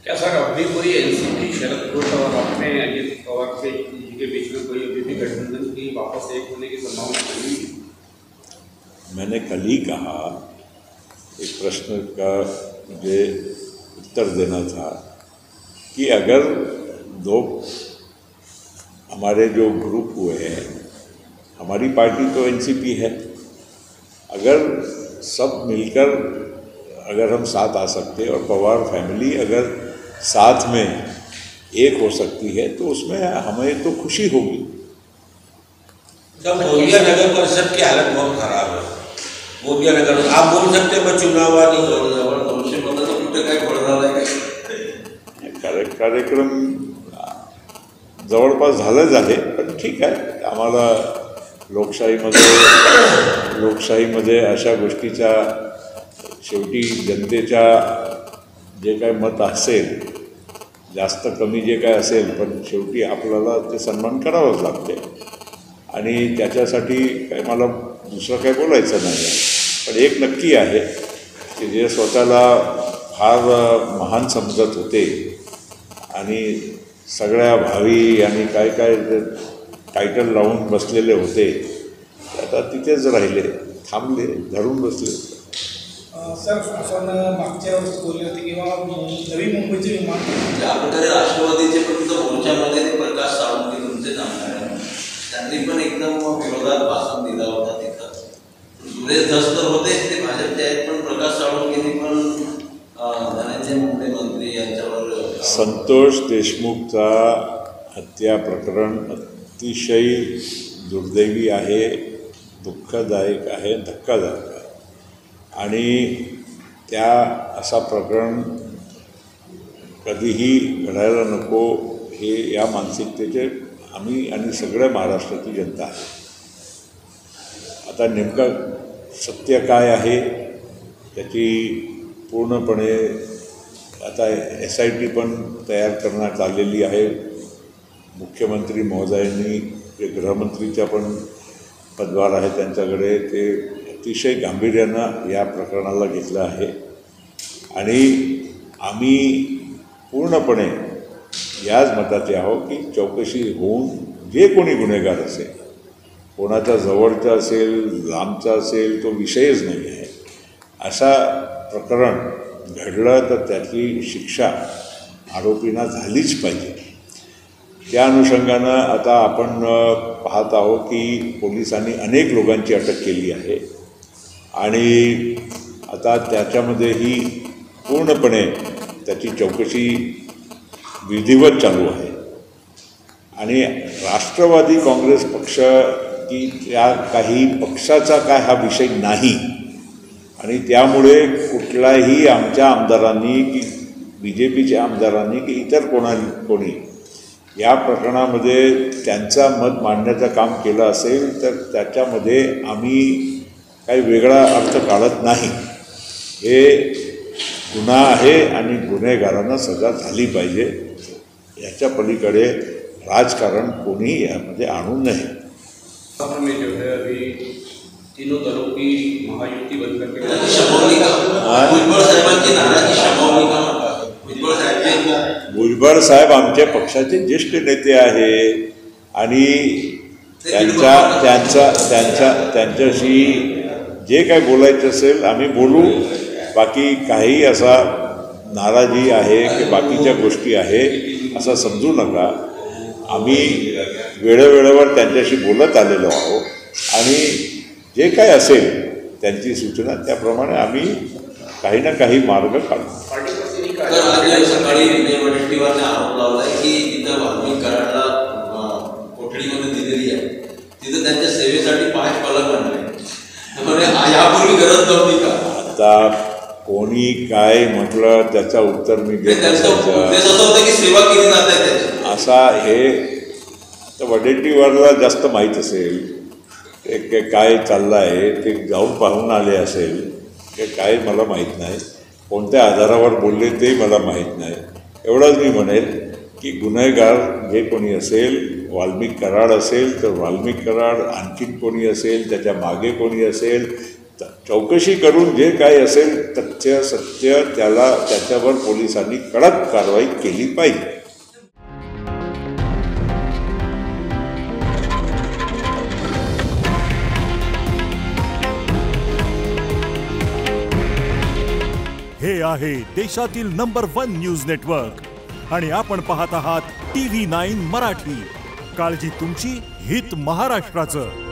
क्या सर अभी कोई एनसीपी शरद घोष और अपने अजित पवार से के बीच में कोई अभी भी गठबंधन की वापस एक होने की संभावना नहीं है? मैंने कल ही कहा, एक प्रश्न का मुझे उत्तर देना था कि अगर दो हमारे जो ग्रुप हुए हैं, हमारी पार्टी तो एनसीपी है, अगर सब मिलकर अगर हम साथ आ सकते हैं और पवार फैमिली अगर साथ में एक हो सकती है तो उसमें हमें तो खुशी होगी। जब गोंदिया नगर परिषद की हालत बहुत खराब है, गोंदिया नगर आप बोल सकते हैं मैं चुनाव कार्यक्रम जवळपास झालंच आहे, पण ठीक आहे, आम्हाला लोकशाहीमध्ये अशा गोष्टीचा शेवटी जनतेच्या जे काय मत असेल, जास्त कमी जे काय असेल, पण शेवटी आपल्याला ते सन्मान करावंच लागते आणि त्याच्यासाठी काय मला दुसरं काय बोलायचं नाही आहे। पण एक नक्की आहे की जे स्वतःला फार महान समजत होते आणि सगळ्या भावी आणि काय काय टायटल लावून बसलेले होते, आता तिथेच राहिले, थांबले, धरून बसले। सर आपण मागच्या वेळेस बोलले होते किंवा नवी मुंबईचे विमान ज्या प्रकारे राष्ट्रवादीचे फक्त मोर्चामध्ये ते प्रकाश सावंत तुमचे नामदार आहे, त्यांनी पण एकदम विरोधात भाषण दिला होता तिथं। सुरेश धस तर होते ते भाजपचे आहेत, पण प्रकाश सावंत पण धनंजय मुंडे मंत्री यांच्यावर संतोष देशमुखचा हत्या प्रकरण अतिशय दुर्दैवी आहे, दुःखदायक आहे, धक्कादायक आहे आणि त्या असा प्रकरण कधीही घडायला नको हे या मानसिकतेचे आम्ही आणि सगळ्या महाराष्ट्राची जनता आहे। आता नेमकं सत्य काय आहे त्याची पूर्णपणे आता SIT पण तयार करण्यात आलेली आहे। मुख्यमंत्री महोदयांनी जे गृहमंत्रीचा पण पदभार आहे त्यांच्याकडे ते अतिशय गांभीर्यानं या प्रकरणाला घेतलं आहे आणि आम्ही पूर्णपणे याच मताचे आहोत की चौकशी होऊन जे कोणी गुन्हेगार असेल, कोणाचा जवळचा असेल, लांबचा असेल, तो विषयच नाही आहे। असा प्रकरण घडलं तर त्याची शिक्षा आरोपींना झालीच पाहिजे। त्या अनुषंगानं आता आपण पाहत आहोत की पोलिसांनी अनेक लोकांची अटक केली आहे आणि आता त्याच्यामध्येही पूर्णपणे त्याची चौकशी विधिवत चालू आहे आणि राष्ट्रवादी काँग्रेस पक्ष की त्या काही पक्षाचा काय हा विषय नाही आणि त्यामुळे कुठलाही आमच्या आमदारांनी की BJPच्या आमदारांनी की इतर कोणी या प्रकरणामध्ये त्यांचा मत मांडण्याचं काम केलं असेल तर त्याच्यामध्ये आम्ही काही वेगळा अर्थ काढत नाही। हे गुन्हा आहे आणि गुन्हेगारांना सजा झाली पाहिजे, याच्या पलीकडे राजकारण कोणीही यामध्ये आणू नये। में जो है अभी तीनों दलों की महायुति बनकर भुजबळ साहेब आमच्या पक्षाचे ज्येष्ठ नेते आहे आणि त्यांच्याशी जे काय बोलायचं असेल आम्ही बोलू। बाकी काही असा नाराजी आहे की बाकीच्या गोष्टी आहे असं समजू नका। आम्ही वेळोवेळेवर त्यांच्याशी बोलत आलेलो आहोत आणि जे काय असेल त्यांची सूचना त्याप्रमाणे आम्ही काही ना काही मार्ग काढू। सकाळी निवडणुकीवर आरोप लावलाय की तिथं वाल्मिक कराडला कोठडीमध्ये दिलेली आहे, तिथं त्यांच्या सेवेसाठी 5 फलक आणले, त्यामुळे यापूर्वी गरज नव्हती का? आता कोणी काय म्हटलं त्याचं उत्तर मी देत सेवा केली जाते असा हे तर वडेट्टीवारला जास्त माहीत असेल ते काय चाललं आहे, ते जाऊन पाहून आले असेल, ते काय मला माहीत नाही, कोणत्या आधारावर बोलले ते मला माहीत नाही। एवढंच मी म्हणेल की गुन्हेगार जे कोणी असेल, वाल्मिक कराड असेल तर वाल्मिक कराड, आणखीन कोणी असेल, त्याच्या मागे कोणी असेल, चौकशी करून जे काही असेल तथ्य सत्य त्याच्यावर पोलिसांनी कडक कारवाई केली पाहिजे. हे आहे देशातील नंबर 1 न्यूज नेटवर्क आणि आपण पाहत आहात TV9 मराठी. काळजी तुमची, हित महाराष्ट्राचं.